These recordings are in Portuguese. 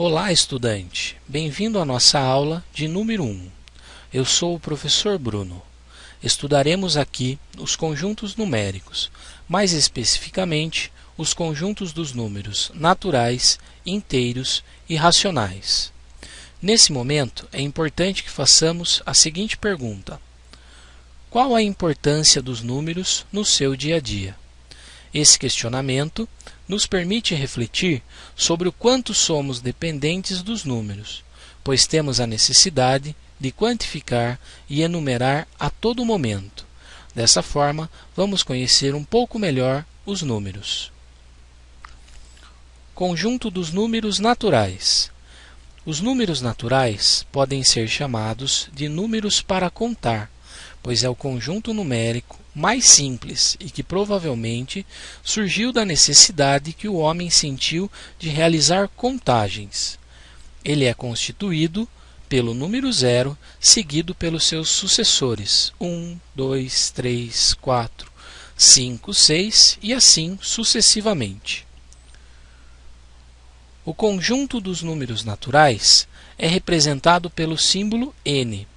Olá, estudante! Bem-vindo à nossa aula de número 1. Eu sou o professor Bruno. Estudaremos aqui os conjuntos numéricos, mais especificamente os conjuntos dos números naturais, inteiros e racionais. Nesse momento, é importante que façamos a seguinte pergunta: qual a importância dos números no seu dia a dia? Esse questionamento nos permite refletir sobre o quanto somos dependentes dos números, pois temos a necessidade de quantificar e enumerar a todo momento. Dessa forma, vamos conhecer um pouco melhor os números. Conjunto dos números naturais. Os números naturais podem ser chamados de números para contar, pois é o conjunto numérico mais simples e que provavelmente surgiu da necessidade que o homem sentiu de realizar contagens. Ele é constituído pelo número 0, seguido pelos seus sucessores 1, 2, 3, 4, 5, 6 e assim sucessivamente. O conjunto dos números naturais é representado pelo símbolo n.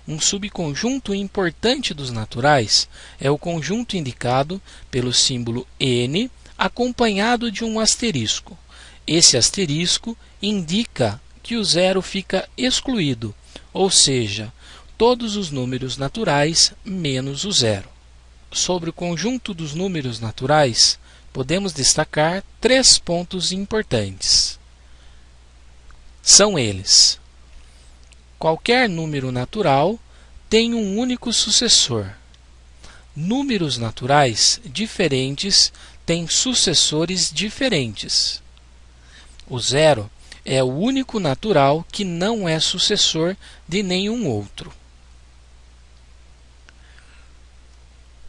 Um subconjunto importante dos naturais é o conjunto indicado pelo símbolo n acompanhado de um asterisco. Esse asterisco indica que o zero fica excluído, ou seja, todos os números naturais menos o zero. Sobre o conjunto dos números naturais, podemos destacar 3 pontos importantes. São eles: qualquer número natural tem um único sucessor. Números naturais diferentes têm sucessores diferentes. O zero é o único natural que não é sucessor de nenhum outro.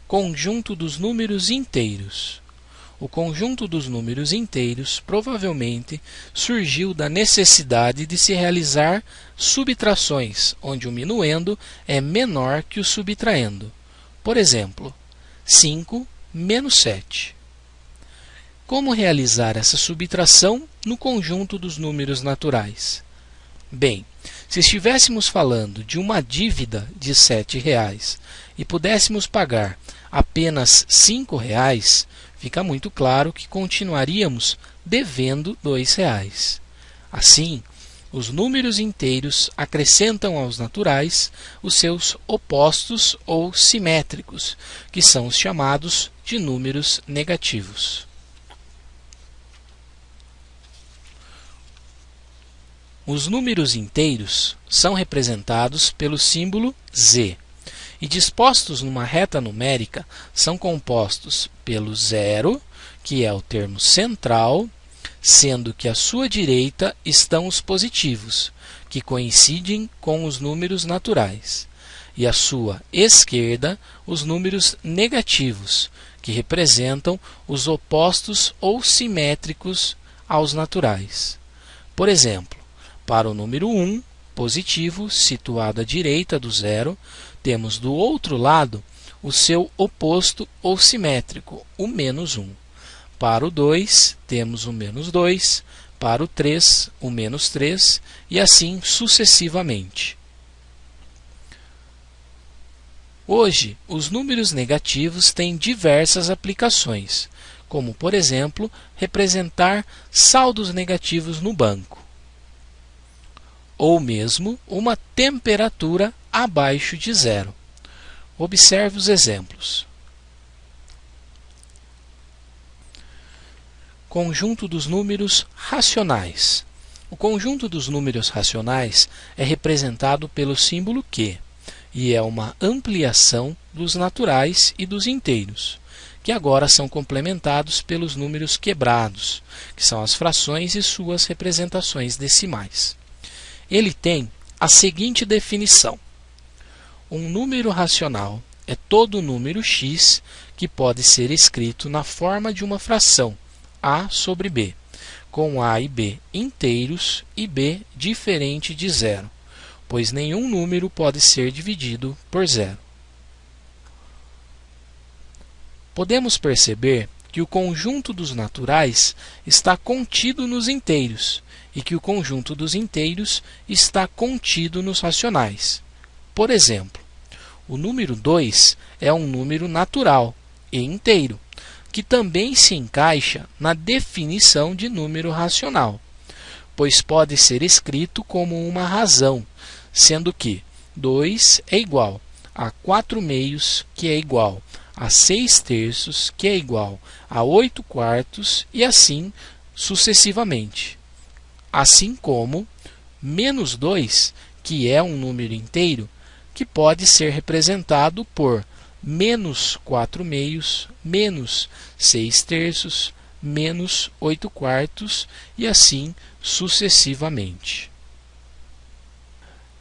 Conjunto dos números inteiros. O conjunto dos números inteiros provavelmente surgiu da necessidade de se realizar subtrações, onde o minuendo é menor que o subtraendo. Por exemplo, 5 menos 7. Como realizar essa subtração no conjunto dos números naturais? Bem, se estivéssemos falando de uma dívida de R$ 7,00 e pudéssemos pagar apenas R$ 5,00, fica muito claro que continuaríamos devendo R$ 2,00. Assim, os números inteiros acrescentam aos naturais os seus opostos ou simétricos, que são os chamados de números negativos. Os números inteiros são representados pelo símbolo z. E dispostos numa reta numérica, são compostos pelo zero, que é o termo central, sendo que à sua direita estão os positivos, que coincidem com os números naturais, e à sua esquerda os números negativos, que representam os opostos ou simétricos aos naturais. Por exemplo, para o número 1, positivo, situado à direita do zero, temos do outro lado o seu oposto ou simétrico, o menos 1. Para o 2, temos o menos 2, para o 3, o menos 3, e assim sucessivamente. Hoje, os números negativos têm diversas aplicações, como, por exemplo, representar saldos negativos no banco, ou mesmo uma temperatura abaixo de zero. Observe os exemplos. Conjunto dos números racionais. O conjunto dos números racionais é representado pelo símbolo Q, e é uma ampliação dos naturais e dos inteiros, que agora são complementados pelos números quebrados, que são as frações e suas representações decimais. Ele tem a seguinte definição: um número racional é todo número x que pode ser escrito na forma de uma fração a sobre b, com a e b inteiros e b diferente de zero, pois nenhum número pode ser dividido por zero. Podemos perceber que o conjunto dos naturais está contido nos inteiros e que o conjunto dos inteiros está contido nos racionais. Por exemplo, o número 2 é um número natural e inteiro, que também se encaixa na definição de número racional, pois pode ser escrito como uma razão, sendo que 2 é igual a 4/2, que é igual a 6/3, que é igual a 8/4 e assim sucessivamente. Assim como menos 2, que é um número inteiro, que pode ser representado por menos 4/2, menos 6/3, menos 8/4 e assim sucessivamente.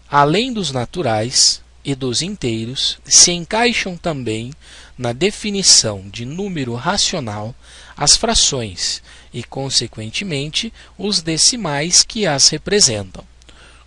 Além dos naturais e dos inteiros, se encaixam também na definição de número racional as frações e, consequentemente, os decimais que as representam,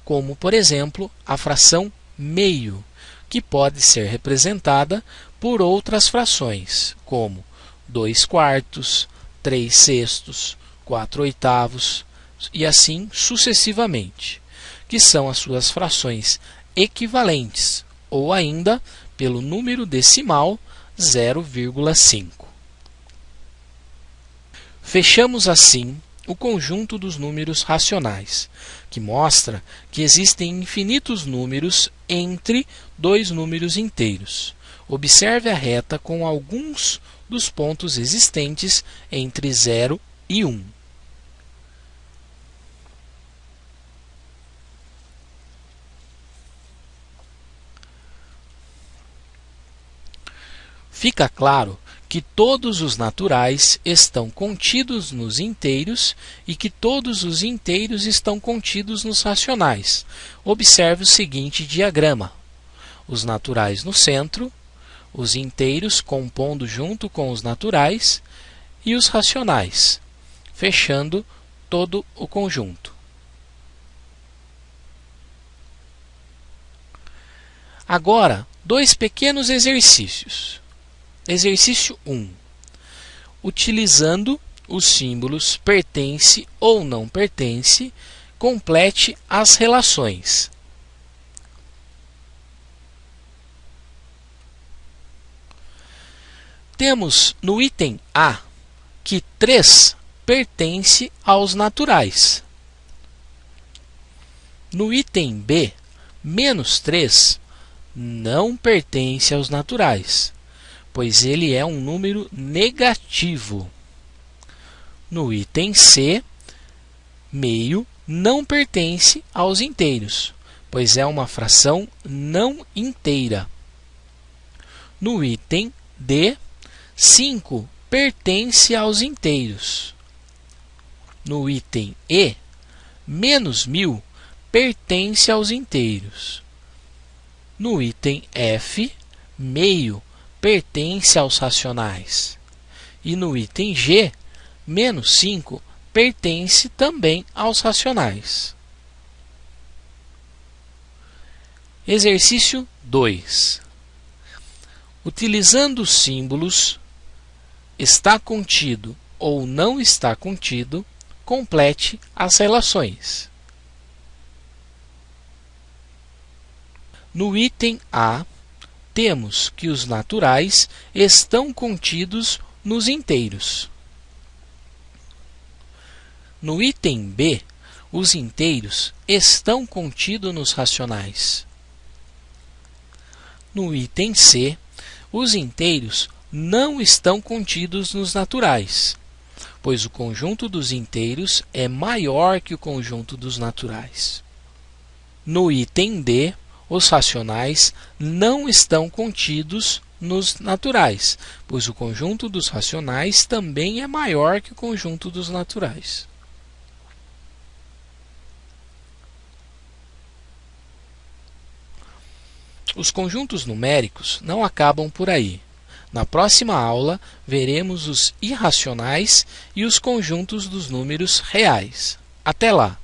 como, por exemplo, a fração meio, que pode ser representada por outras frações, como 2/4, 3/6, 4/8 e assim sucessivamente, que são as suas frações equivalentes, ou ainda pelo número decimal 0,5. Fechamos assim o conjunto dos números racionais, que mostra que existem infinitos números entre dois números inteiros. Observe a reta com alguns dos pontos existentes entre 0 e 1. Fica claro que todos os naturais estão contidos nos inteiros e que todos os inteiros estão contidos nos racionais. Observe o seguinte diagrama: os naturais no centro, os inteiros compondo junto com os naturais e os racionais, fechando todo o conjunto. Agora, dois pequenos exercícios. Exercício 1. Utilizando os símbolos pertence ou não pertence, complete as relações. Temos no item A que 3 pertence aos naturais. No item B, menos 3 não pertence aos naturais, pois ele é um número negativo. No item C, meio não pertence aos inteiros, pois é uma fração não inteira. No item D, 5 pertence aos inteiros. No item E, menos 1000 pertence aos inteiros. No item F, meio pertence aos racionais. E no item G, menos 5 pertence também aos racionais. Exercício 2. Utilizando os símbolos está contido ou não está contido, complete as relações. No item A, temos que os naturais estão contidos nos inteiros. No item B, os inteiros estão contidos nos racionais. No item C, os inteiros não estão contidos nos naturais, pois o conjunto dos inteiros é maior que o conjunto dos naturais. No item D, os racionais não estão contidos nos naturais, pois o conjunto dos racionais também é maior que o conjunto dos naturais. Os conjuntos numéricos não acabam por aí. Na próxima aula, veremos os irracionais e os conjuntos dos números reais. Até lá!